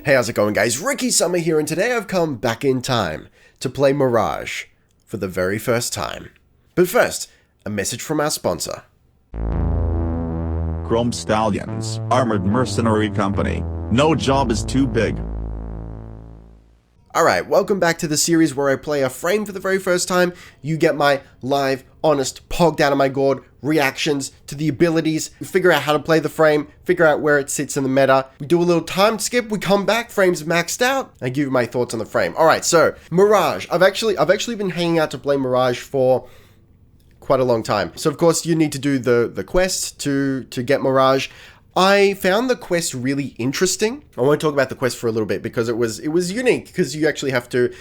Hey, how's it going, guys? Ricky Summer here, and today I've come back in time to play Mirage for the very first time. But first, a message from our sponsor. Chrome Stallions, Armored Mercenary Company. No job is too big. Alright, welcome back to the series where I play a frame for the very first time. You get my live, honest, pogged out of my gourd reactions to the abilities, figure out how to play the frame, figure out where it sits in the meta. We do a little time skip, we come back, frame's maxed out, I give you my thoughts on the frame. Alright, so, Mirage. I've actually been hanging out to play Mirage for quite a long time. So of course you need to do the quest to get Mirage. I found the quest really interesting. I want to talk about the quest for a little bit because it was unique because you actually have to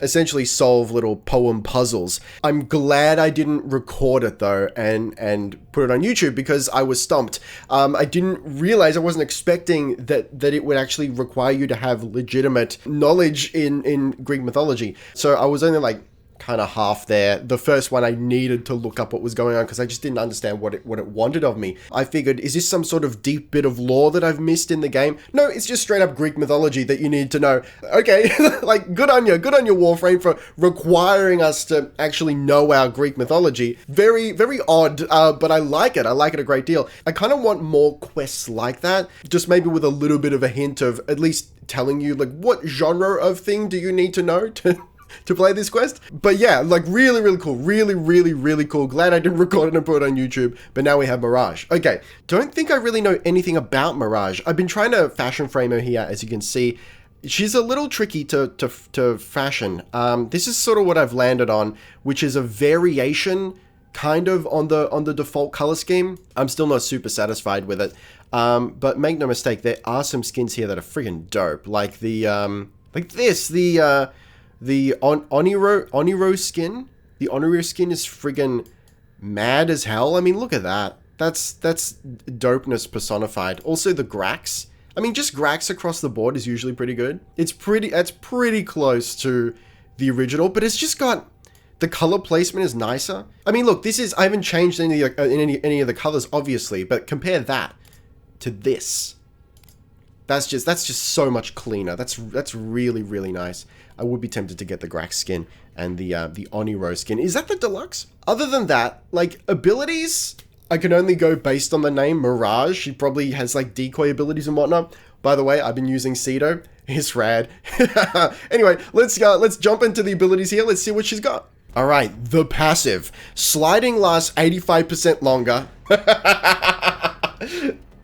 essentially solve little poem puzzles. I'm glad I didn't record it though and put it on YouTube because I was stumped. I didn't realize, I wasn't expecting that it would actually require you to have legitimate knowledge in Greek mythology. So I was only like kind of half there. The first one I needed to look up what was going on because I just didn't understand what it wanted of me. I figured, is this some sort of deep bit of lore that I've missed in the game? No, it's just straight up Greek mythology that you need to know. Okay, like good on you Warframe for requiring us to actually know our Greek mythology. Very, very odd, but I like it. I like it a great deal. I kind of want more quests like that, just maybe with a little bit of a hint of at least telling you like what genre of thing do you need to know to play this quest. But yeah, like really cool. Really cool. Glad I didn't record it and put it on YouTube, but now we have Mirage. Okay, don't think I really know anything about Mirage. I've been trying to fashion frame her here, as you can see. She's a little tricky to fashion. This is sort of what I've landed on, which is a variation kind of on the default color scheme. I'm still not super satisfied with it. But make no mistake, there are some skins here that are freaking dope. Like the Oniro skin. The Oniro skin is friggin' mad as hell. I mean, look at that. That's dopeness personified. Also the Grax. I mean, just Grax across the board is usually pretty good. That's pretty close to the original, but it's just got, the color placement is nicer. I mean, look, I haven't changed any of the colors, obviously, but compare that to this. That's just so much cleaner. That's really nice. I would be tempted to get the Grax skin and the Oniro skin. Is that the deluxe? Other than that, like abilities, I can only go based on the name Mirage. She probably has like decoy abilities and whatnot. By the way, I've been using Cedo. It's rad. Anyway, let's jump into the abilities here. Let's see what she's got. All right, the passive. Sliding lasts 85% longer.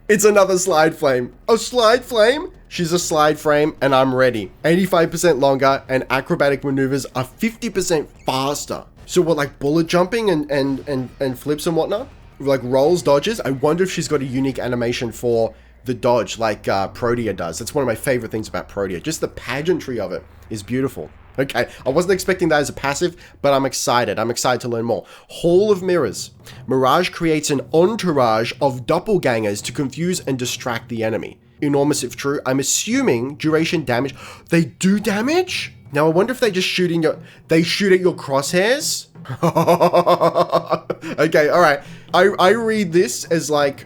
It's another slide flame. A slide flame? She's a slide frame and I'm ready. 85% longer and acrobatic maneuvers are 50% faster. So what, like bullet jumping and flips and whatnot? Like rolls, dodges? I wonder if she's got a unique animation for the dodge like Protea does. That's one of my favorite things about Protea. Just the pageantry of it is beautiful. Okay, I wasn't expecting that as a passive, but I'm excited. I'm excited to learn more. Hall of Mirrors. Mirage creates an entourage of doppelgangers to confuse and distract the enemy. Enormous if true. I'm assuming duration damage. They do damage? Now I wonder if they just shoot at your crosshairs? Okay, alright. I read this as like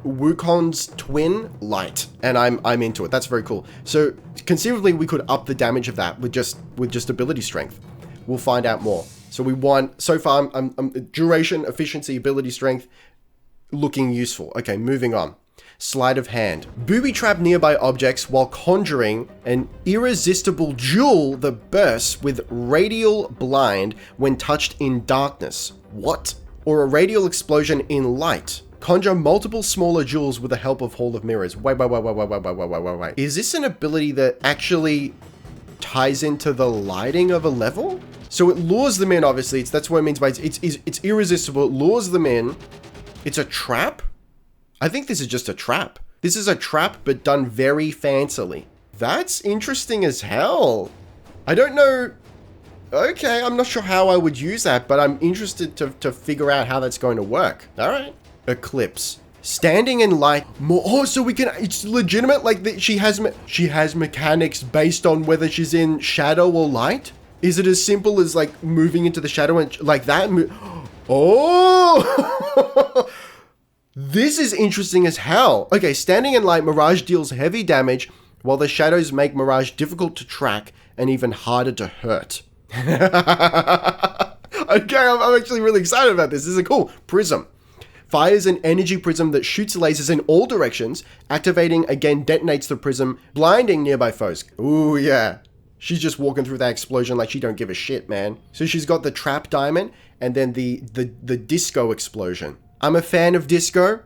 Wukong's twin light, and I'm into it. That's very cool. So conceivably we could up the damage of that with just ability strength. We'll find out more. So we want, so far I'm duration, efficiency, ability strength looking useful. Okay, moving on. Sleight of hand. Booby trap nearby objects while conjuring an irresistible jewel that bursts with radial blind when touched in darkness. What? Or a radial explosion in light. Conjure multiple smaller jewels with the help of Hall of Mirrors. Wait. Is this an ability that actually ties into the lighting of a level? So it lures them in, obviously. That's what it means by it's irresistible. It lures them in. It's a trap? I think this is just a trap. This is a trap, but done very fancily. That's interesting as hell. I don't know. Okay, I'm not sure how I would use that, but I'm interested to figure out how that's going to work. All right. Eclipse. Standing in light more. Oh, so we can, it's legitimate. Like she has mechanics based on whether she's in shadow or light. Is it as simple as like moving into the shadow and like that? Oh, this is interesting as hell. Okay, standing in light, Mirage deals heavy damage while the shadows make Mirage difficult to track and even harder to hurt. Okay, I'm actually really excited about this. This is a cool prism. Fires an energy prism that shoots lasers in all directions. Activating again detonates the prism, blinding nearby foes. Ooh, yeah. She's just walking through that explosion like she don't give a shit, man. So she's got the trap diamond and then the disco explosion. I'm a fan of disco,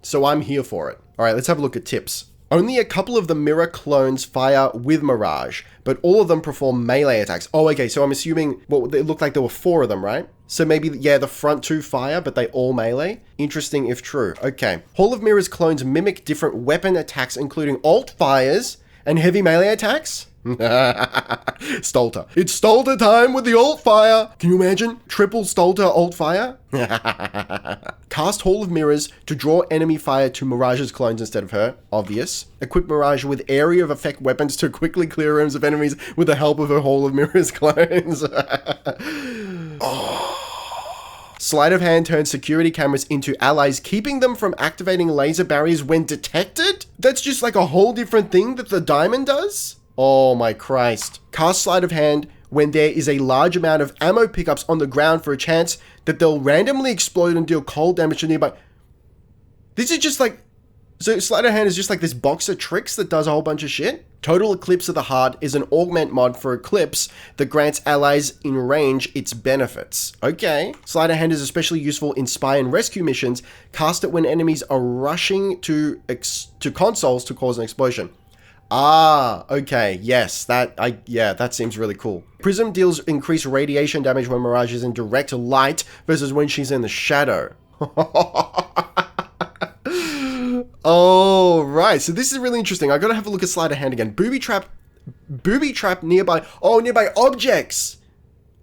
so I'm here for it. All right, let's have a look at tips. Only a couple of the mirror clones fire with Mirage, but all of them perform melee attacks. Oh, okay, so I'm assuming, well, it looked like there were 4 of them, right? So maybe, yeah, the front 2 fire, but they all melee? Interesting if true. Okay. Hall of Mirrors clones mimic different weapon attacks, including alt fires and heavy melee attacks? Stolter. It's Stolter time with the alt fire. Can you imagine? Triple Stolter alt fire? Cast Hall of Mirrors to draw enemy fire to Mirage's clones instead of her. Obvious. Equip Mirage with area of effect weapons to quickly clear rooms of enemies with the help of her Hall of Mirrors clones. Sleight of hand turns security cameras into allies, keeping them from activating laser barriers when detected? That's just like a whole different thing that the diamond does? Oh my Christ. Cast Sleight of Hand when there is a large amount of ammo pickups on the ground for a chance that they'll randomly explode and deal cold damage to nearby. This is just like... So Sleight of Hand is just like this box of tricks that does a whole bunch of shit? Total Eclipse of the Heart is an augment mod for Eclipse that grants allies in range its benefits. Okay. Sleight of Hand is especially useful in spy and rescue missions. Cast it when enemies are rushing to consoles to cause an explosion. Ah, okay, yes, that seems really cool. Prism deals increased radiation damage when Mirage is in direct light versus when she's in the shadow. Oh, right, so this is really interesting. I gotta have a look at Sleight of Hand again. Booby trap nearby, nearby objects,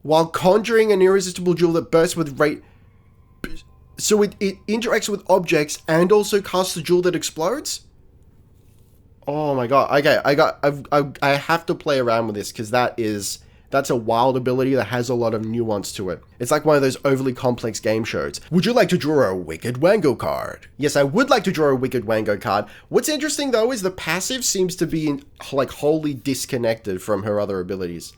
while conjuring an irresistible jewel that bursts with rate. So it interacts with objects and also casts a jewel that explodes? Oh my god. Okay, I have to play around with this because that's a wild ability that has a lot of nuance to it. It's like one of those overly complex game shows. Would you like to draw a Wicked Wango card? Yes, I would like to draw a Wicked Wango card. What's interesting though is the passive seems to be like wholly disconnected from her other abilities.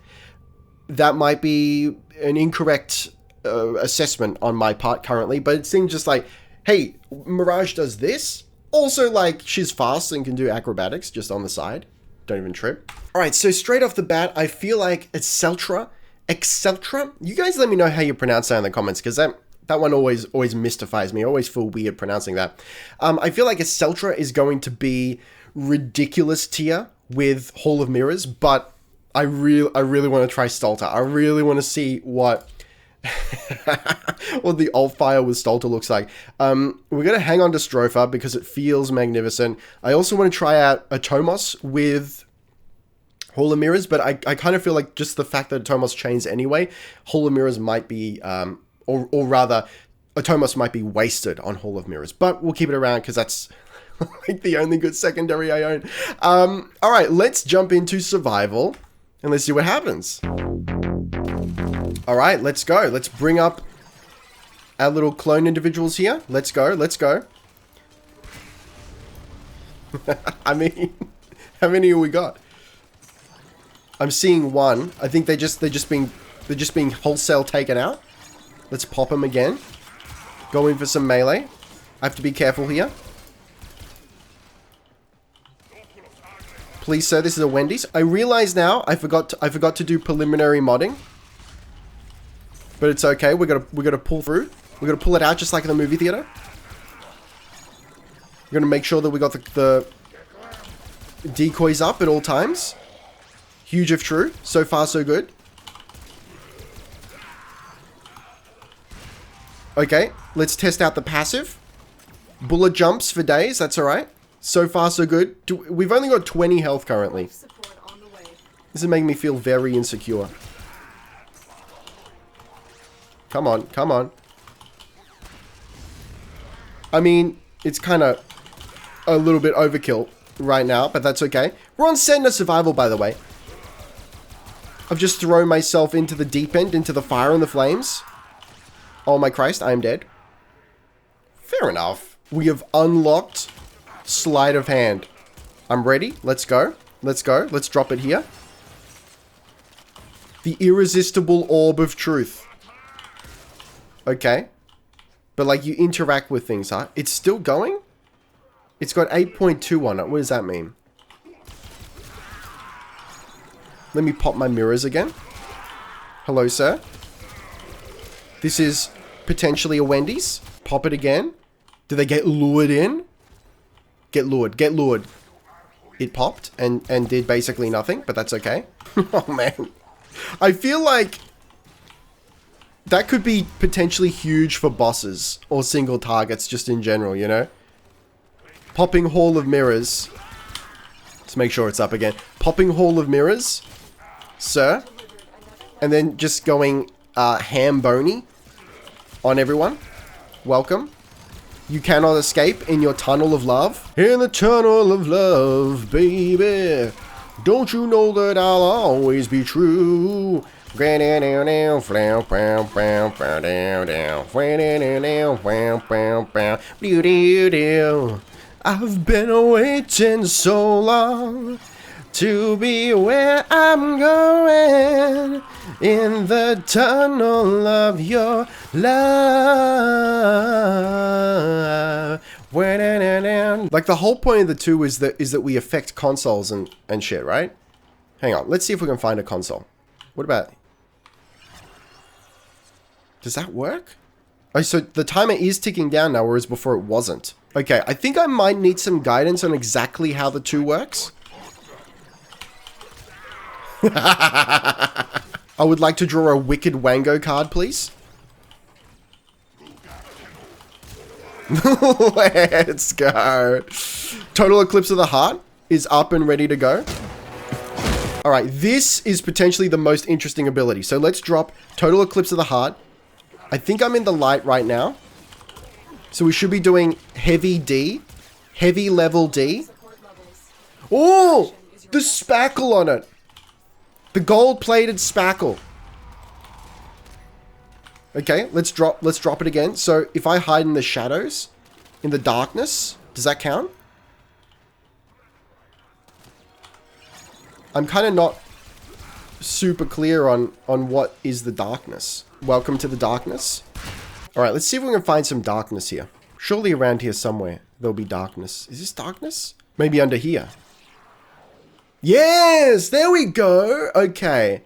That might be an incorrect assessment on my part currently, but it seems just like, hey, Mirage does this. Also, like, she's fast and can do acrobatics just on the side. Don't even trip. All right, so straight off the bat, I feel like Exceltra? You guys let me know how you pronounce that in the comments, because that one always mystifies me. I always feel weird pronouncing that. I feel like Exceltra is going to be ridiculous tier with Hall of Mirrors, but I really want to try Stolter. I really want to see what... what the alt fire with Stolter looks like. We're going to hang on to Stropha because it feels magnificent. I also want to try out Atomos with Hall of Mirrors, but I kind of feel like just the fact that Atomos chains anyway, Hall of Mirrors might be, or rather, Atomos might be wasted on Hall of Mirrors, but we'll keep it around because that's like the only good secondary I own. All right, let's jump into survival and let's see what happens. All right, let's go. Let's bring up our little clone individuals here. Let's go. I mean, how many have we got? I'm seeing one. I think they're just being wholesale taken out. Let's pop them again. Go in for some melee. I have to be careful here. Please, sir, this is a Wendy's. I realize now I forgot to do preliminary modding. But it's okay. We're gonna pull through. We're gonna pull it out just like in the movie theater. We're gonna make sure that we got the decoys up at all times. Huge if true. So far, so good. Okay, let's test out the passive. Bullet jumps for days. That's all right. So far, so good. We've only got 20 health currently. This is making me feel very insecure. Come on, come on. I mean, it's kind of a little bit overkill right now, but that's okay. We're on Sentinel Survival, by the way. I've just thrown myself into the deep end, into the fire and the flames. Oh my Christ, I am dead. Fair enough. We have unlocked Sleight of Hand. I'm ready. Let's go. Let's go. Let's drop it here. The irresistible orb of truth. Okay. But like you interact with things, huh? It's still going? It's got 8.2 on it. What does that mean? Let me pop my mirrors again. Hello, sir. This is potentially a Wendy's. Pop it again. Do they get lured in? Get lured. Get lured. It popped and did basically nothing, but that's okay. Oh, man. I feel like that could be potentially huge for bosses or single targets just in general, you know? Popping Hall of Mirrors. Let's make sure it's up again. Popping Hall of Mirrors, sir. And then just going ham bony on everyone. Welcome. You cannot escape in your tunnel of love. In the tunnel of love, baby. Don't you know that I'll always be true? I've been waiting so long to be where I'm going, in the tunnel of your love. Like the whole point of the two is that we affect consoles and shit, right? Hang on, let's see if we can find a console. What about... Does that work? Oh, so the timer is ticking down now, whereas before it wasn't. Okay, I think I might need some guidance on exactly how the two works. I would like to draw a Wicked Wango card, please. Let's go. Total Eclipse of the Heart is up and ready to go. Alright, this is potentially the most interesting ability. So let's drop Total Eclipse of the Heart. I think I'm in the light right now. So we should be doing heavy D. Heavy level D. Oh! The spackle on it. The gold-plated spackle. Okay, let's drop it again. So if I hide in the shadows, in the darkness, does that count? I'm kind of not super clear on what is the darkness. Welcome to the darkness. All right, let's see if we can find some darkness here. Surely around here somewhere there'll be darkness. Is this darkness? Maybe under here. Yes, there we go. Okay.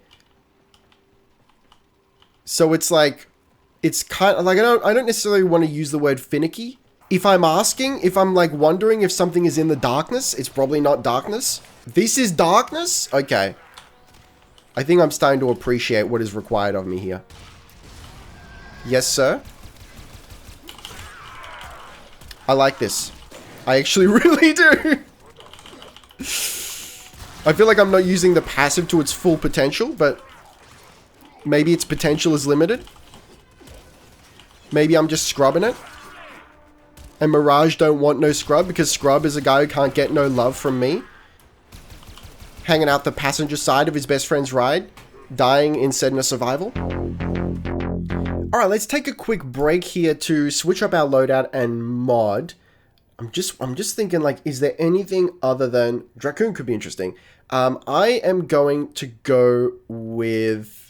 So it's like, it's kind of like, I don't necessarily want to use the word finicky. If I'm like wondering if something is in the darkness, it's probably not darkness. This is darkness? Okay. I think I'm starting to appreciate what is required of me here. Yes, sir. I like this. I actually really do. I feel like I'm not using the passive to its full potential, but maybe its potential is limited. Maybe I'm just scrubbing it. And Mirage don't want no scrub because Scrub is a guy who can't get no love from me. Hanging out the passenger side of his best friend's ride. Dying instead in a survival. Alright, let's take a quick break here to switch up our loadout and mod. I'm just thinking, like, is there anything other than... Dracoon could be interesting. I am going to go with...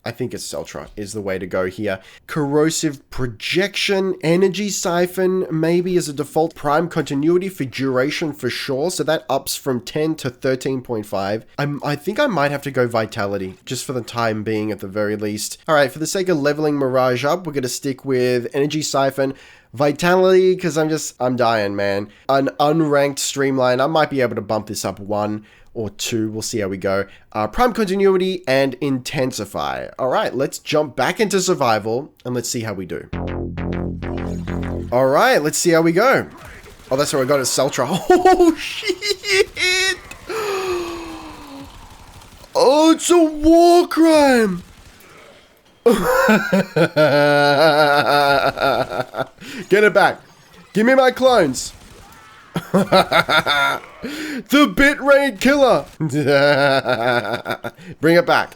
I think it's Celtra is the way to go here. Corrosive Projection, Energy Siphon, maybe as a default. Prime Continuity for duration for sure. So that ups from 10 to 13.5. I think I might have to go Vitality, just for the time being at the very least. All right, for the sake of leveling Mirage up, we're going to stick with Energy Siphon. Vitality, because I'm dying, man. An unranked Streamline, I might be able to bump this up 1 or 2. We'll see how we go. Prime Continuity and Intensify. All right, let's jump back into Survival and let's see how we do. All right, let's see how we go. Oh, that's where I got it, Celtra. Oh, shit. Oh, it's a war crime. Get it back. Give me my clones. The bitrate killer. Bring it back.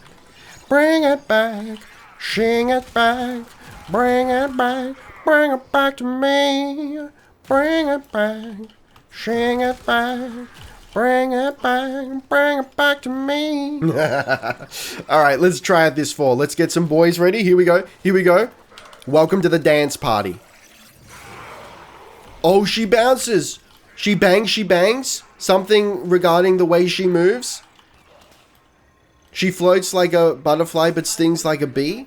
Bring it back. Shing it back. Bring it back. Bring it back to me. Bring it back. Sing it back. Bring it back to me. All right, let's try out this 4. Let's get some boys ready. Here we go. Welcome to the dance party. Oh, she bounces. She bangs. Something regarding the way she moves. She floats like a butterfly but stings like a bee.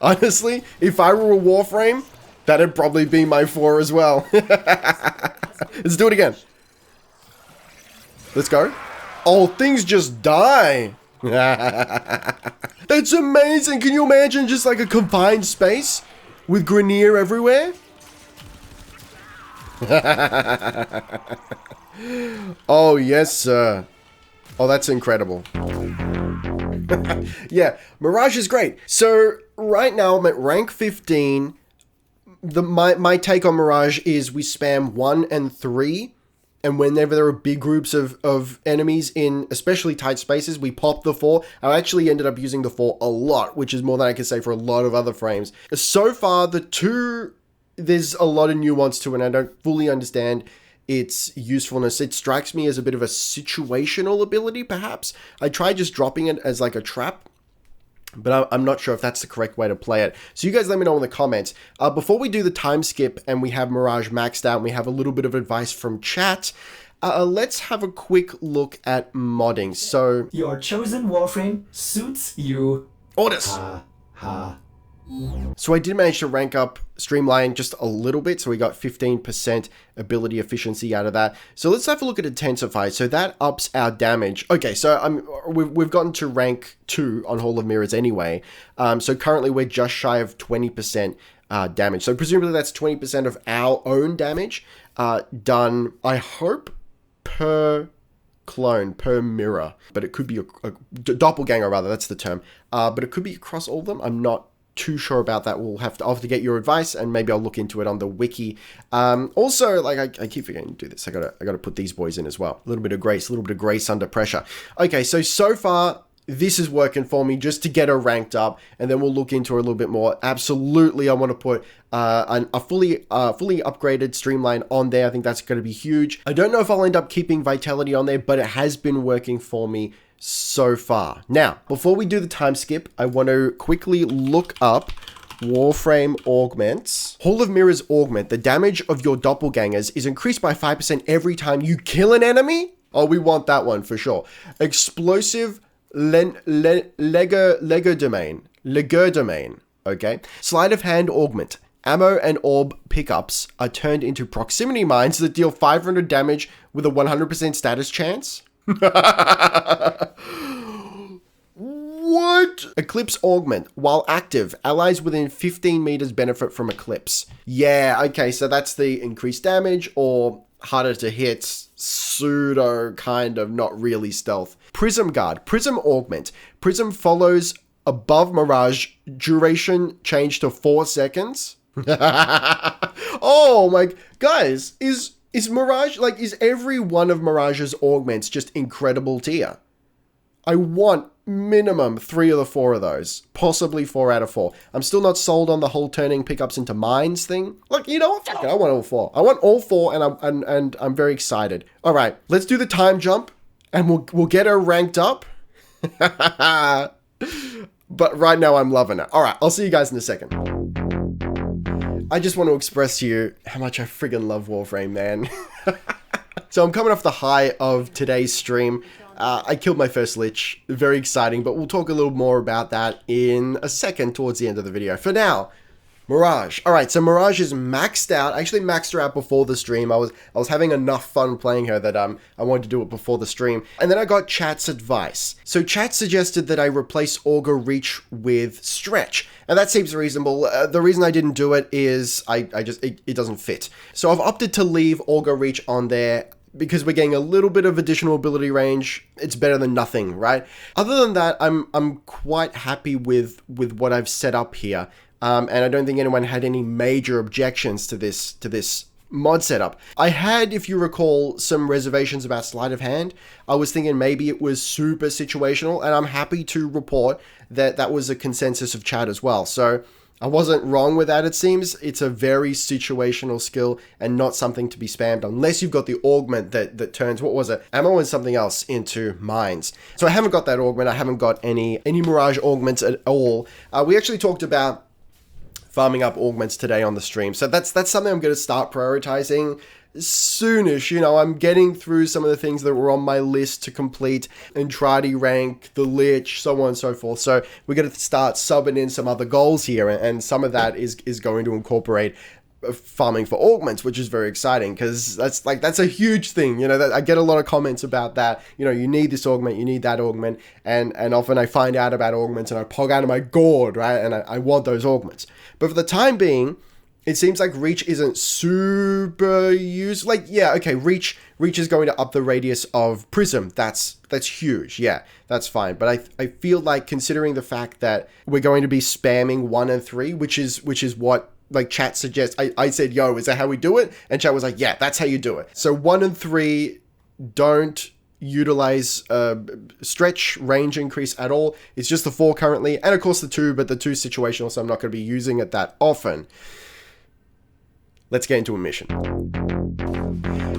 Honestly, if I were a Warframe, that'd probably be my 4 as well. Let's do it again. Let's go. Oh, things just die. That's amazing. Can you imagine just like a confined space with Grenier everywhere? Oh, yes, sir. Oh, that's incredible. Yeah, Mirage is great. So right now I'm at rank 15. My take on Mirage is we spam 1 and 3. And whenever there are big groups of enemies in especially tight spaces, we pop the 4. I actually ended up using the 4 a lot, which is more than I can say for a lot of other frames. So far, the 2, there's a lot of nuance to it, and I don't fully understand its usefulness. It strikes me as a bit of a situational ability, perhaps. I tried just dropping it as like a trap, but I'm not sure if that's the correct way to play it. So you guys let me know in the comments. Before we do the time skip and we have Mirage maxed out and we have a little bit of advice from chat, let's have a quick look at modding. So your chosen Warframe suits you. Orders! So I did manage to rank up Streamline just a little bit, so we got 15% ability efficiency out of that. So let's have a look at Intensify. So that ups our damage. Okay, so we've gotten to rank 2 on Hall of Mirrors anyway. So currently we're just shy of 20% damage. So presumably that's 20% of our own damage done, I hope, per clone, per mirror. But it could be a doppelganger, rather, that's the term. But it could be across all of them. I'm not too sure about that. I'll have to get your advice, and maybe I'll look into it on the wiki. Also, like I keep forgetting to do this. I gotta put these boys in as well. A little bit of grace under pressure. Okay, so far this is working for me just to get her ranked up, and then we'll look into her a little bit more. Absolutely, I want to put a fully upgraded Streamline on there. I think that's going to be huge. I don't know if I'll end up keeping Vitality on there, but it has been working for me so far. Now, before we do the time skip, I want to quickly look up Warframe Augments. Hall of Mirrors Augment. The damage of your doppelgangers is increased by 5% every time you kill an enemy. Oh, we want that one for sure. Explosive Legerdemain. Okay. Sleight of hand augment. Ammo and orb pickups are turned into proximity mines that deal 500 damage with a 100% status chance. What? Eclipse Augment. While active, allies within 15 meters benefit from Eclipse. Yeah, okay, so that's the increased damage or harder to hit, pseudo kind of, not really stealth. Prism Guard. Prism Augment. Prism follows above Mirage. Duration changed to 4 seconds. Oh my, guys, is Mirage, like, is every one of Mirage's augments just incredible tier? I want minimum 3 of the 4 of those, possibly 4 out of 4. I'm still not sold on the whole turning pickups into mines thing. Look, you know what? Fuck it, I want all 4. I want all 4, and I'm very excited. All right, let's do the time jump, and we'll get her ranked up. But right now, I'm loving it. All right, I'll see you guys in a second. I just want to express to you how much I friggin' love Warframe, man. So I'm coming off the high of today's stream. I killed my first Lich. Very exciting, but we'll talk a little more about that in a second towards the end of the video. For now, Mirage. All right, so Mirage is maxed out. I actually maxed her out before the stream. I was having enough fun playing her that I wanted to do it before the stream. And then I got chat's advice. So chat suggested that I replace Augur Reach with Stretch, and that seems reasonable. The reason I didn't do it is it doesn't fit. So I've opted to leave Augur Reach on there because we're getting a little bit of additional ability range. It's better than nothing, right? Other than that, I'm quite happy with what I've set up here. And I don't think anyone had any major objections to this mod setup. I had, if you recall, some reservations about sleight of hand. I was thinking maybe it was super situational, and I'm happy to report that that was a consensus of chat as well. So I wasn't wrong with that, it seems. It's a very situational skill and not something to be spammed unless you've got the augment that turns, what was it? Ammo and something else into mines. So I haven't got that augment. I haven't got any Mirage augments at all. We actually talked about farming up augments today on the stream. So that's something I'm going to start prioritizing soonish. You know, I'm getting through some of the things that were on my list to complete, Entrati rank, the Lich, so on and so forth. So we're going to start subbing in some other goals here, and some of that is going to incorporate farming for augments, which is very exciting because that's a huge thing. You know, that I get a lot of comments about that. You know, you need this augment, you need that augment, and often I find out about augments and I pog out of my gourd, right? And I want those augments. But for the time being, it seems like reach isn't super used. Like, yeah, okay, reach is going to up the radius of prism. That's huge. Yeah, that's fine. But I feel like, considering the fact that we're going to be spamming 1 and 3, which is what like chat suggests. I said, yo, is that how we do it? And chat was like, yeah, that's how you do it. So 1 and 3 don't utilize stretch range increase at all. It's just the 4 currently, and of course the 2, but the 2 is situational, so I'm not going to be using it that often. Let's get into a mission.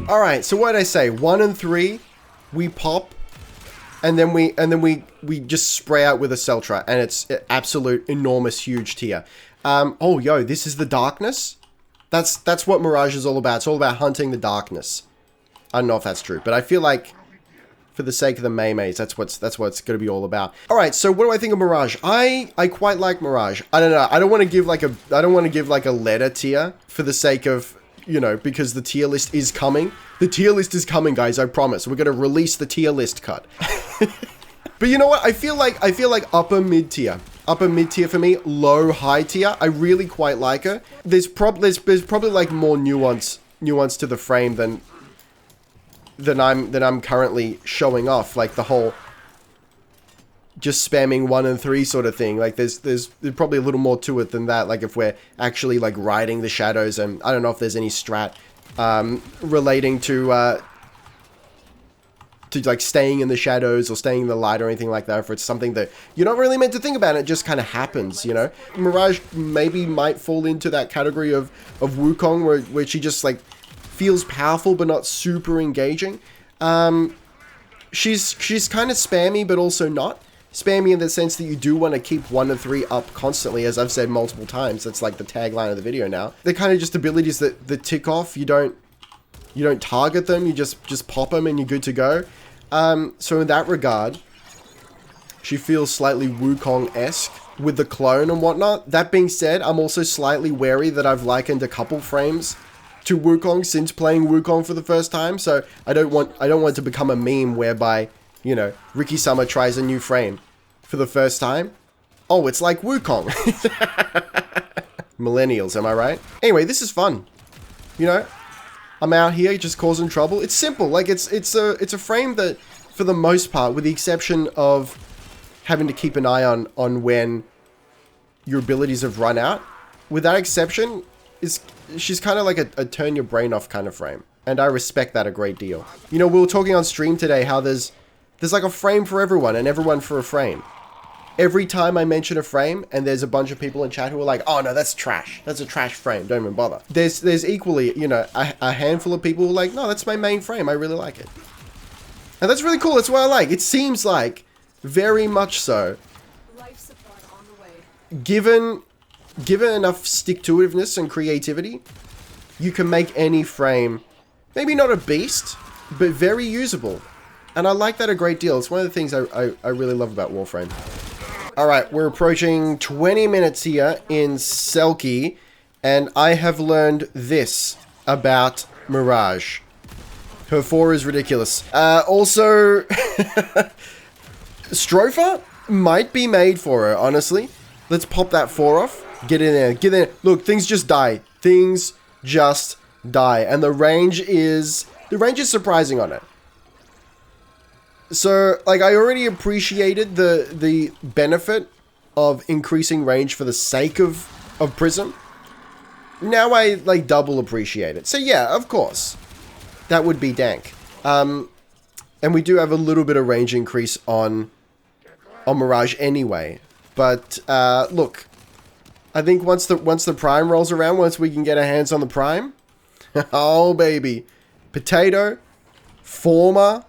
All right, so what did I say? 1 and 3, we pop, and then we just spray out with a Celtra, and it's an absolute enormous, huge tier. Oh, yo, this is the darkness. That's what Mirage is all about. It's all about hunting the darkness. I don't know if that's true, but I feel like, for the sake of the Maymays, that's what it's going to be all about. All right, so what do I think of Mirage? I quite like Mirage. I don't know. I don't want to give like a letter tier for the sake of, you know, because the tier list is coming. The tier list is coming, guys. I promise. We're going to release the tier list cut. But you know what? I feel like upper mid tier. Upper mid tier for me, low high tier. I really quite like her. There's probably like more nuance to the frame than I'm currently showing off, like the whole just spamming 1 and 3 sort of thing. Like there's probably a little more to it than that. Like if we're actually like riding the shadows, and I don't know if there's any strat relating to like staying in the shadows or staying in the light or anything like that. If it's something that you're not really meant to think about, it just kind of happens, you know. Mirage might fall into that category of Wukong where she just like feels powerful but not super engaging. She's kind of spammy but also not spammy in the sense that you do want to keep 1 and 3 up constantly, as I've said multiple times. That's like the tagline of the video now. They're kind of just abilities that tick off. You don't target them, you just pop them and you're good to go. So in that regard, she feels slightly Wukong-esque with the clone and whatnot. That being said, I'm also slightly wary that I've likened a couple frames to Wukong since playing Wukong for the first time, so I don't want it to become a meme whereby, you know, Ricky Summer tries a new frame for the first time. Oh, it's like Wukong. Millennials, am I right? Anyway, this is fun. You know, I'm out here just causing trouble. It's simple. Like it's a frame that, for the most part, with the exception of having to keep an eye on when your abilities have run out, with that exception, she's kind of like a turn your brain off kind of frame, and I respect that a great deal. You know, we were talking on stream today how there's like a frame for everyone and everyone for a frame. Every time I mention a frame, and there's a bunch of people in chat who are like, oh no, that's trash. That's a trash frame. Don't even bother. There's equally, you know, a handful of people who are like, no, that's my main frame. I really like it. And that's really cool. That's what I like. It seems like, very much so, Life supply on the way. given enough stick-to-itiveness and creativity, you can make any frame, maybe not a beast, but very usable. And I like that a great deal. It's one of the things I really love about Warframe. Alright, we're approaching 20 minutes here in Selkie, and I have learned this about Mirage. Her 4 is ridiculous. Also, Stropher might be made for her, honestly. Let's pop that 4 off. Get in there. Get in there. Look, things just die. Things just die. And the range is surprising on it. So, like, I already appreciated the benefit of increasing range for the sake of Prism. Now I, like, double appreciate it. So, yeah, of course. That would be dank. And we do have a little bit of range increase on Mirage anyway. But, look, I think once the Prime rolls around, once we can get our hands on the Prime, oh baby, potato, former,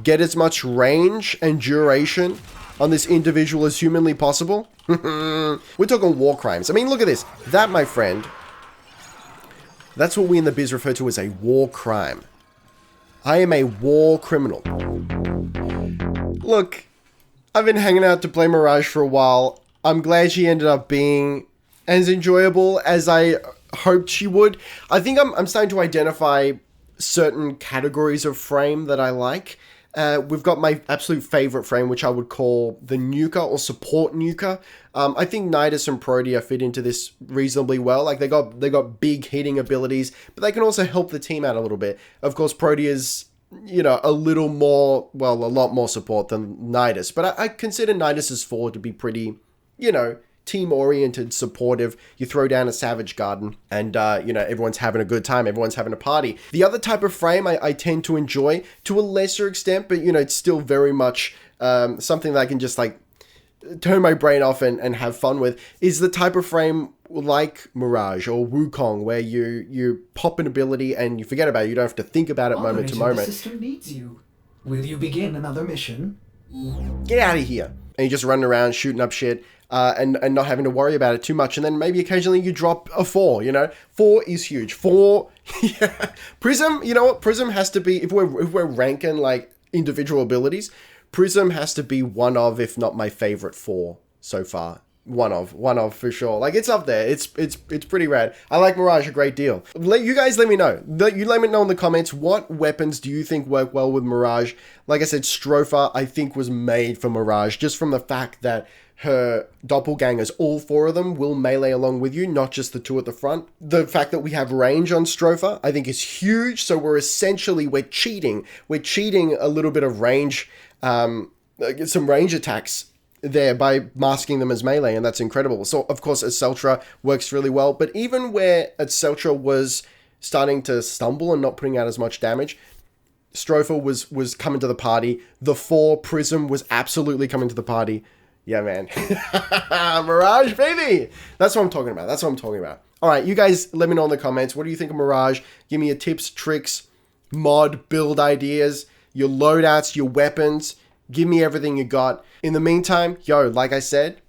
get as much range and duration on this individual as humanly possible. We're talking war crimes. I mean, look at this. That, my friend, that's what we in the biz refer to as a war crime. I am a war criminal. Look, I've been hanging out to play Mirage for a while. I'm glad she ended up being as enjoyable as I hoped she would. I think I'm starting to identify certain categories of frame that I like. We've got my absolute favorite frame, which I would call the nuker or support nuker. I think Nidus and Protea fit into this reasonably well. Like they got big hitting abilities, but they can also help the team out a little bit. Of course, Protea's, you know, a little more, well, a lot more support than Nidus, but I consider Nidus's 4 to be pretty, you know, team-oriented, supportive. You throw down a Savage Garden and, you know, everyone's having a good time. Everyone's having a party. The other type of frame I tend to enjoy to a lesser extent, but, you know, it's still very much something that I can just, like, turn my brain off and have fun with, is the type of frame like Mirage or Wukong, where you pop an ability and you forget about it. You don't have to think about it moment to moment. The system needs you. Will you begin another mission? Get out of here. And you're just running around shooting up shit. And not having to worry about it too much. And then maybe occasionally you drop a 4, you know? 4 is huge. 4, yeah. Prism, you know what? Prism has to be, if we're ranking, like, individual abilities, Prism has to be one of, if not my favorite 4 so far. One of for sure. Like, it's up there. It's pretty rad. I like Mirage a great deal. You guys let me know. You let me know in the comments, what weapons do you think work well with Mirage? Like I said, Stropha, I think, was made for Mirage, just from the fact that her doppelgangers, all 4 of them, will melee along with you, not just the 2 at the front. The fact that we have range on Stropha, I think, is huge. So we're cheating. We're cheating a little bit of range, some range attacks there by masking them as melee, and that's incredible. So, of course, Acceltra works really well, but even where Acceltra was starting to stumble and not putting out as much damage, Stropha was coming to the party. The 4 Prism was absolutely coming to the party. Yeah, man. Mirage, baby! That's what I'm talking about. All right, you guys let me know in the comments. What do you think of Mirage? Give me your tips, tricks, mod, build ideas, your loadouts, your weapons. Give me everything you got. In the meantime, yo, like I said,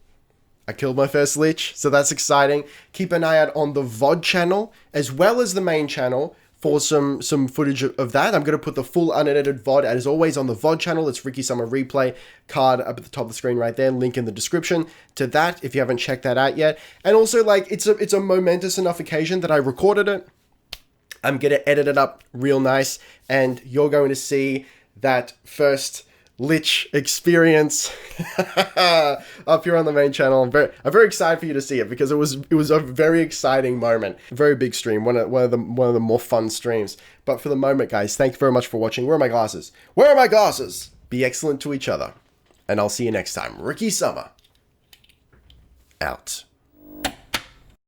I killed my first Lich, so that's exciting. Keep an eye out on the VOD channel, as well as the main channel, for some footage of that. I'm going to put the full unedited VOD, as always, on the VOD channel. It's Ricky Summer Replay, card up at the top of the screen right there. Link in the description to that if you haven't checked that out yet. And also, like, it's a momentous enough occasion that I recorded it. I'm going to edit it up real nice, and you're going to see that first Lich experience up here on the main channel. I'm very excited for you to see it, because it was a very exciting moment, very big stream, one of the more fun streams. But for the moment, guys, thank you very much for watching. Where are my glasses? Where are my glasses? Be excellent to each other, and I'll see you next time. Ricky Summer out.